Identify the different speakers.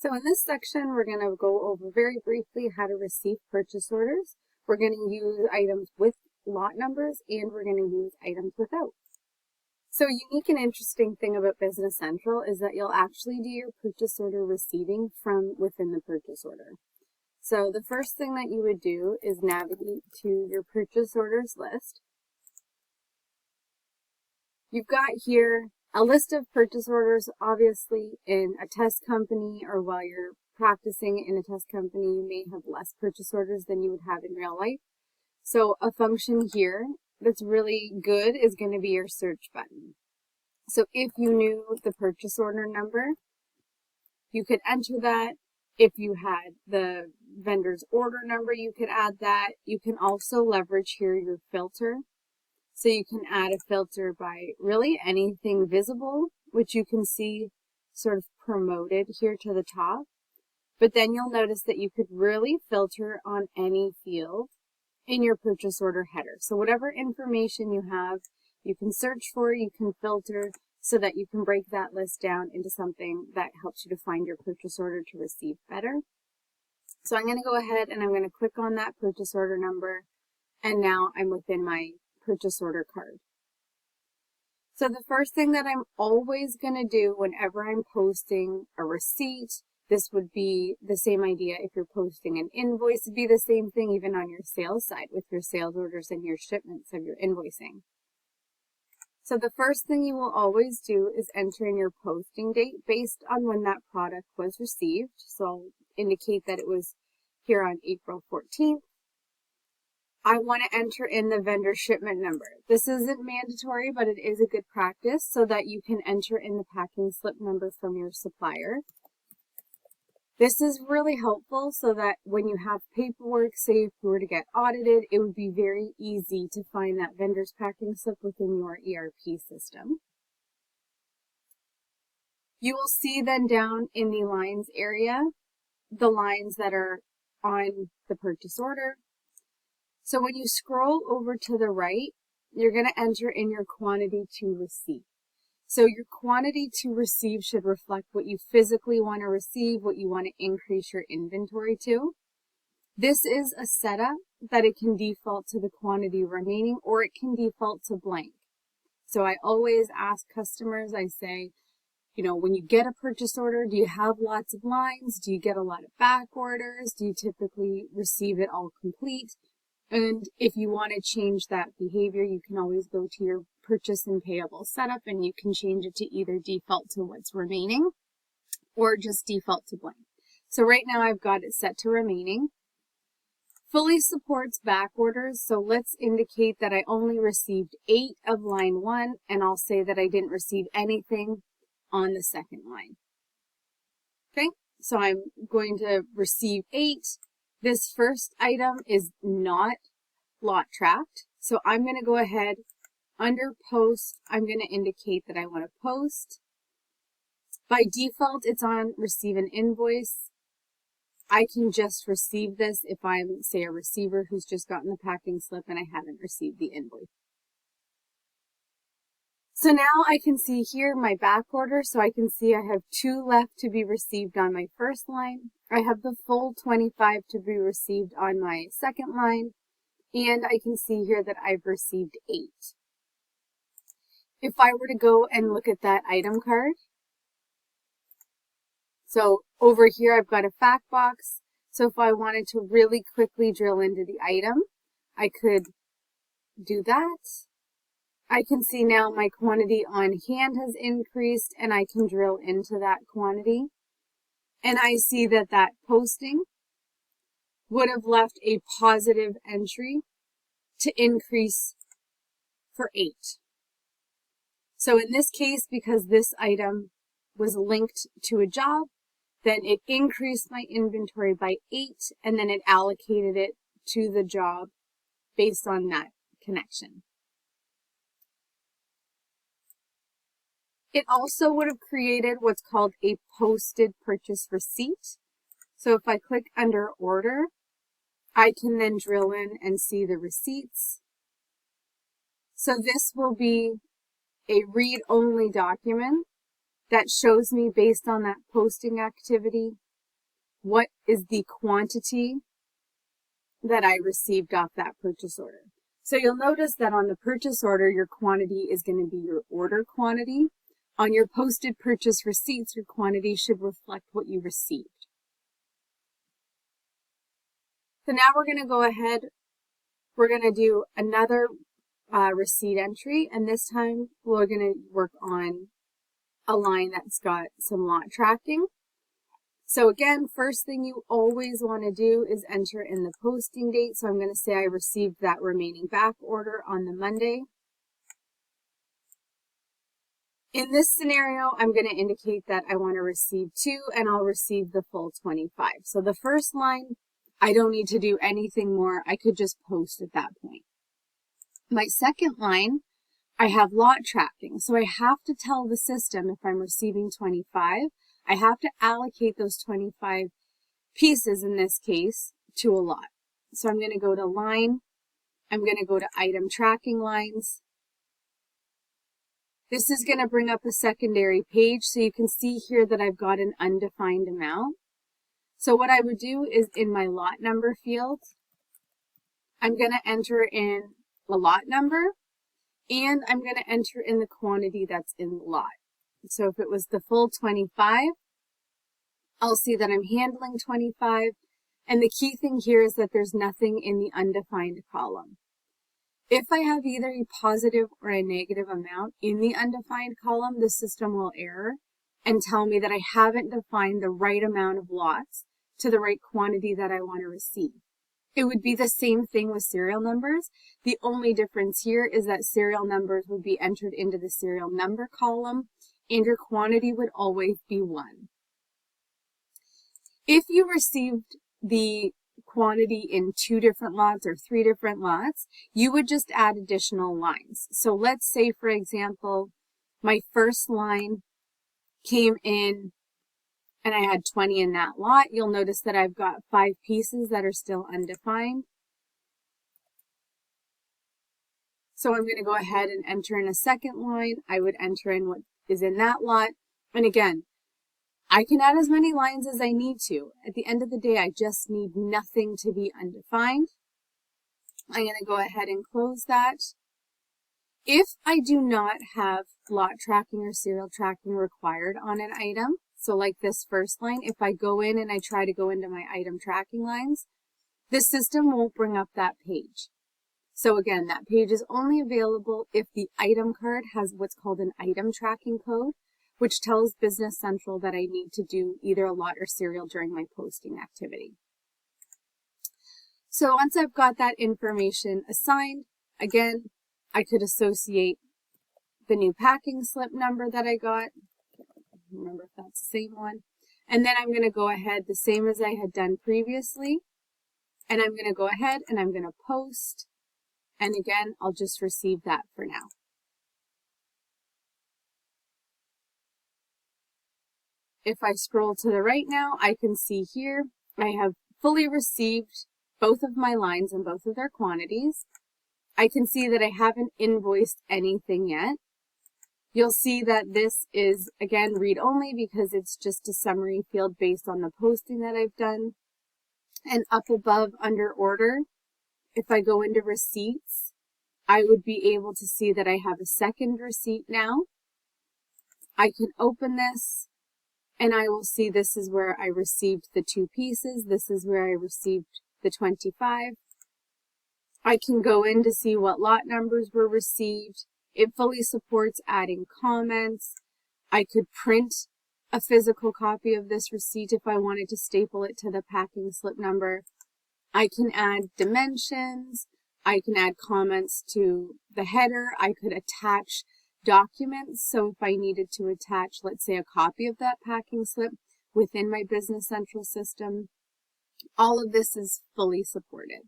Speaker 1: So in this section, we're going to go over very briefly how to receive purchase orders. We're going to use items with lot numbers and we're going to use items without. So a unique and interesting thing about Business Central is that you'll actually do your purchase order receiving from within the purchase order. So the first thing that you would do is navigate to your purchase orders list. You've got here a list of purchase orders. Obviously, in a test company or while you're practicing in a test company, you may have less purchase orders than you would have in real life. So a function here that's really good is going to be your search button. So if you knew the purchase order number, you could enter that. If you had the vendor's order number, you could add that. You can also leverage here your filter. So you can add a filter by really anything visible, which you can see sort of promoted here to the top. But then you'll notice that you could really filter on any field in your purchase order header. So whatever information you have, you can search for, you can filter so that you can break that list down into something that helps you to find your purchase order to receive better. So I'm going to go ahead and I'm going to click on that purchase order number, and now I'm within my purchase order card. So the first thing that I'm always going to do whenever I'm posting a receipt, this would be the same idea if you're posting an invoice, it'd be the same thing even on your sales side with your sales orders and your shipments of your invoicing. So the first thing you will always do is enter in your posting date based on when that product was received. So I'll indicate that it was here on April 14th. I want to enter in the vendor shipment number. This isn't mandatory, but it is a good practice so that you can enter in the packing slip number from your supplier. This is really helpful so that when you have paperwork, say if you were to get audited, it would be very easy to find that vendor's packing slip within your ERP system. You will see then down in the lines area, the lines that are on the purchase order. So when you scroll over to the right, you're going to enter in your quantity to receive. So your quantity to receive should reflect what you physically want to receive, what you want to increase your inventory to. This is a setup that it can default to the quantity remaining or it can default to blank. So I always ask customers, I say, you know, when you get a purchase order, do you have lots of lines? Do you get a lot of back orders? Do you typically receive it all complete? And if you want to change that behavior, you can always go to your purchase and payable setup and you can change it to either default to what's remaining or just default to blank. So right now I've got it set to remaining. Fully supports back orders. So let's indicate that I only received 8 of line 1 and I'll say that I didn't receive anything on the second line. Okay, so I'm going to receive 8. This first item is not lot tracked. So I'm going to go ahead under post. I'm going to indicate that I want to post. By default, it's on receive an invoice. I can just receive this if I'm, say, a receiver who's just gotten the packing slip and I haven't received the invoice. So now I can see here my back order. So I can see I have 2 left to be received on my first line. I have the full 25 to be received on my second line. And I can see here that I've received 8. If I were to go and look at that item card, so over here I've got a fact box. So if I wanted to really quickly drill into the item, I could do that. I can see now my quantity on hand has increased and I can drill into that quantity. And I see that that posting would have left a positive entry to increase for 8. So in this case, because this item was linked to a job, then it increased my inventory by 8 and then it allocated it to the job based on that connection. It also would have created what's called a posted purchase receipt. So if I click under order, I can then drill in and see the receipts. So this will be a read-only document that shows me based on that posting activity what is the quantity that I received off that purchase order. So you'll notice that on the purchase order, your quantity is going to be your order quantity. On your posted purchase receipts, your quantity should reflect what you received. So now we're going to go ahead, we're going to do another receipt entry, and this time we're going to work on a line that's got some lot tracking. So again, first thing you always want to do is enter in the posting date. So I'm going to say I received that remaining back order on the Monday. In this scenario, I'm going to indicate that I want to receive 2 and I'll receive the full 25. So the first line, I don't need to do anything more. I could just post at that point. My second line, I have lot tracking. So I have to tell the system if I'm receiving 25, I have to allocate those 25 pieces in this case to a lot. So I'm going to go to line. I'm going to go to item tracking lines. This is going to bring up a secondary page. So you can see here that I've got an undefined amount. So what I would do is in my lot number field, I'm going to enter in a lot number and I'm going to enter in the quantity that's in the lot. So if it was the full 25, I'll see that I'm handling 25. And the key thing here is that there's nothing in the undefined column. If I have either a positive or a negative amount in the undefined column, the system will error and tell me that I haven't defined the right amount of lots to the right quantity that I want to receive. It would be the same thing with serial numbers. The only difference here is that serial numbers would be entered into the serial number column and your quantity would always be 1. If you received the quantity in 2 different lots or 3 different lots, you would just add additional lines. So let's say, for example, my first line came in and I had 20 in that lot. You'll notice that I've got 5 pieces that are still undefined. So I'm going to go ahead and enter in a second line. I would enter in what is in that lot. And again, I can add as many lines as I need to. At the end of the day, I just need nothing to be undefined. I'm going to go ahead and close that. If I do not have lot tracking or serial tracking required on an item, so like this first line, if I go in and I try to go into my item tracking lines, the system won't bring up that page. So again, that page is only available if the item card has what's called an item tracking code, which tells Business Central that I need to do either a lot or serial during my posting activity. So once I've got that information assigned, again, I could associate the new packing slip number that I got. Remember if that's the same one. And then I'm going to go ahead the same as I had done previously. And I'm going to go ahead and I'm going to post. And again, I'll just receive that for now. If I scroll to the right now, I can see here I have fully received both of my lines and both of their quantities. I can see that I haven't invoiced anything yet. You'll see that this is, again, read only because it's just a summary field based on the posting that I've done. And up above under order, if I go into receipts, I would be able to see that I have a second receipt now. I can open this and I will see this is where I received the 2 pieces. This is where I received the 25. I can go in to see what lot numbers were received. It fully supports adding comments. I could print a physical copy of this receipt if I wanted to staple it to the packing slip number. I can add dimensions. I can add comments to the header. I could attach documents. So if I needed to attach, let's say, a copy of that packing slip within my Business Central system, all of this is fully supported.